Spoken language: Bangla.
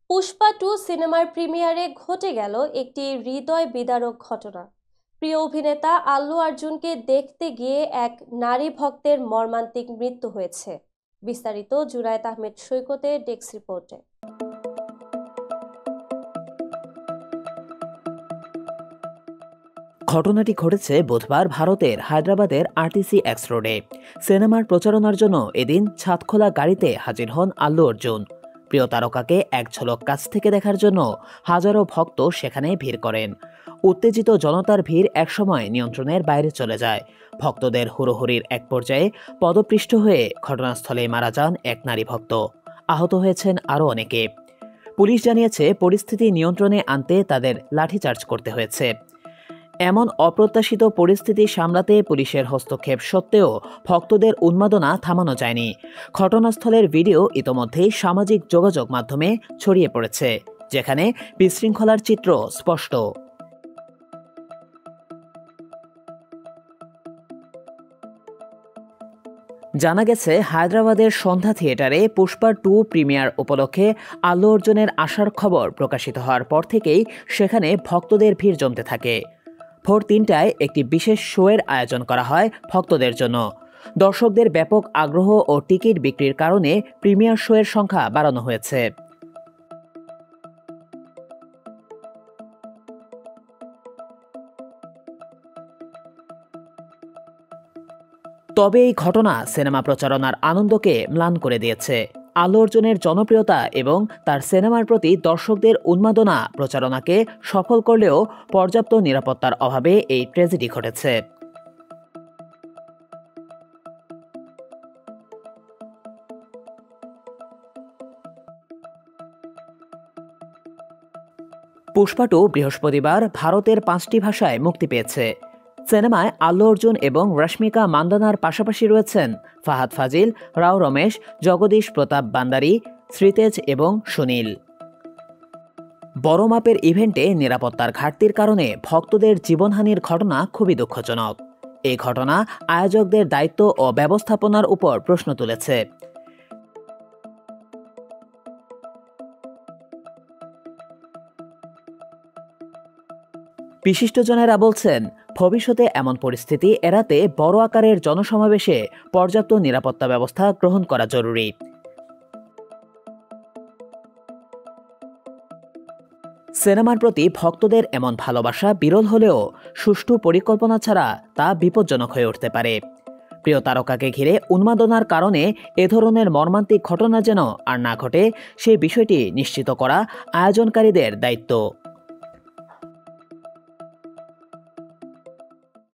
পুষ্পা 2 সিনেমার প্রিমিয়ারে ঘটে গেল একটি হৃদয় বিদারক ঘটনা। প্রিয় অভিনেতা আল্লু অর্জুনকে দেখতে গিয়ে এক নারী ভক্তের মর্মান্তিক মৃত্যু হয়েছে। বিস্তারিত জুনায়েদ আহমেদ সৈকতের ডেস্ক রিপোর্টে। ঘটনাটি ঘটেছে বুধবার ভারতের হায়দ্রাবাদের আরটিসি এক্স রোডে। সিনেমার প্রচারণার জন্য এদিন ছাদখোলা গাড়িতে হাজির হন আল্লু অর্জুন। প্রিয় তারকাকে এক ঝলক কাছ থেকে দেখার জন্য হাজারো ভক্ত সেখানে ভিড় করেন। উত্তেজিত জনতার ভিড় একসময় নিয়ন্ত্রণের বাইরে চলে যায়। ভক্তদের হুড়োহুড়ির এক পর্যায়ে পদপৃষ্ঠ হয়ে ঘটনাস্থলে মারা যান এক নারী ভক্ত। আহত হয়েছেন আরও অনেকে। পুলিশ জানিয়েছে পরিস্থিতি নিয়ন্ত্রণে আনতে তাদের লাঠিচার্জ করতে হয়েছে। এমন অপ্রত্যাশিত পরিস্থিতি সামলাতে পুলিশের হস্তক্ষেপ সত্ত্বেও ভক্তদের উন্মাদনা থামানো যায়নি। ঘটনাস্থলের ভিডিও ইতোমধ্যেই সামাজিক যোগাযোগ মাধ্যমে ছড়িয়ে পড়েছে, যেখানে বিশৃঙ্খলার চিত্র স্পষ্ট। জানা গেছে, হায়দ্রাবাদের সন্ধ্যা থিয়েটারে পুষ্পা 2 প্রিমিয়ার উপলক্ষে আল্লু অর্জুনের আসার খবর প্রকাশিত হওয়ার পর থেকেই সেখানে ভক্তদের ভিড় জমতে থাকে। ভোর 3টায় একটি বিশেষ শোয়ের আয়োজন করা হয় ভক্তদের জন্য। দর্শকদের ব্যাপক আগ্রহ ও টিকিট বিক্রির কারণে প্রিমিয়ার শোয়ের সংখ্যা বাড়ানো হয়েছে। তবে এই ঘটনা সিনেমা প্রচারণার আনন্দকে ম্লান করে দিয়েছে। আল্লু অর্জুনের জনপ্রিয়তা এবং তার সিনেমার প্রতি দর্শকদের উন্মাদনা প্রচারণাকে সফল করলেও পর্যাপ্ত নিরাপত্তার অভাবে এই ট্র্যাজেডি ঘটেছে। পুষ্পা 2 বৃহস্পতিবার ভারতের 5টি ভাষায় মুক্তি পেয়েছে। সিনেমায় আল্লু অর্জুন এবং রশ্মিকা মান্দানার পাশাপাশি রয়েছেন ফাহাদ ফাজিল, রাও রমেশ, জগদীশ প্রতাপ বান্দারি, শ্রীতেজ এবং সুনীল। বড় মাপের ইভেন্টে নিরাপত্তার ঘাটতির কারণে ভক্তদের জীবনহানির ঘটনা খুবই দুঃখজনক। এই ঘটনা আয়োজকদের দায়িত্ব ও ব্যবস্থাপনার উপর প্রশ্ন তুলেছে। বিশিষ্টজনেরা বলছেন, ভবিষ্যতে এমন পরিস্থিতি এড়াতে বড় আকারের জনসমাবেশে পর্যাপ্ত নিরাপত্তা ব্যবস্থা গ্রহণ করা জরুরি। সিনেমার প্রতি ভক্তদের এমন ভালোবাসা বিরল হলেও সুষ্ঠু পরিকল্পনা ছাড়া তা বিপজ্জনক হয়ে উঠতে পারে। প্রিয় তারকাকে ঘিরে উন্মাদনার কারণে এ ধরনের মর্মান্তিক ঘটনা যেন আর না ঘটে, সেই বিষয়টি নিশ্চিত করা আয়োজনকারীদের দায়িত্ব।